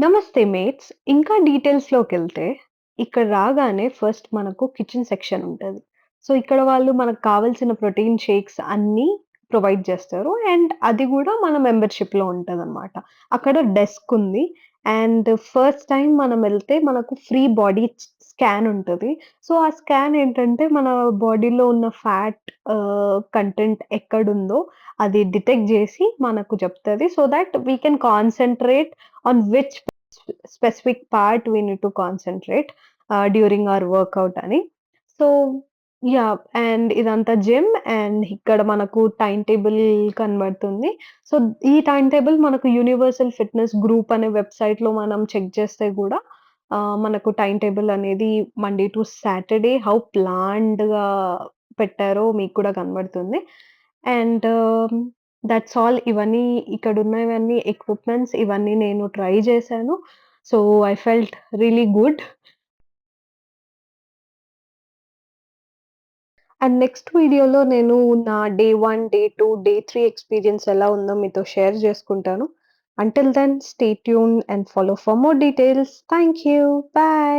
నమస్తే మేట్స్. ఇంకా డీటెయిల్స్‌లోకెళ్తే, ఇక్కడ రాగానే ఫస్ట్ మనకు కిచెన్ సెక్షన్ ఉంటది. సో, ఇక్కడ వాళ్ళు మనకు కావాల్సిన ప్రోటీన్ షేక్స్ అన్నీ ప్రొవైడ్ చేస్తారు. అండ్ అది గూడా మన మెంబర్‌షిప్‌లో ఉంటదనమాట. అక్కడ డెస్క్ ఉంది. అండ్ ఫస్ట్ టైమ్ మనం ఎళ్తే మనకు ఫ్రీ బాడీ స్కాన్ ఉంటది. సో, ఆ స్కాన్ ఏంటంటే మన బాడీలో ఉన్న ఫ్యాట్ కంటెంట్ ఎక్కడుందో అది డిటెక్ట్ జేసి మనకు చెప్తది. So, that we can concentrate on which specific part we need to concentrate during our workout అని. So, yeah! అండ్ ఇదంతా జిమ్ అండ్ ఇక్కడ మనకు టైమ్ టేబుల్ కనబడుతుంది. సో, ఈ టైమ్ టేబుల్ మనకు యూనివర్సల్ ఫిట్‌నెస్ గ్రూప్ అనే వెబ్‌సైట్‌లో మనం చెక్ చేస్తే గూడా మనకు టైమ్ టేబుల్ అనేది మండే టు సాటర్‌డే హౌ ప్లాన్డ్‌గా పెట్టారో మీకు కూడా కనబడుతుంది. And that's all. ఇవన్నీ ఇక్కడున్నవన్నీ ఎక్విప్‌మెంట్స్ ఇవన్నీ నేను ట్రై చేశాను. So, I felt really good. And next వీడియోలో నేను నా డే 1, డే 2, డే 3 ఎక్స్‌పీరియన్స్ ఎలా ఉందో మీతో షేర్ చేసుకుంటాను. Until then stay tuned and follow for more details. Thank you. By.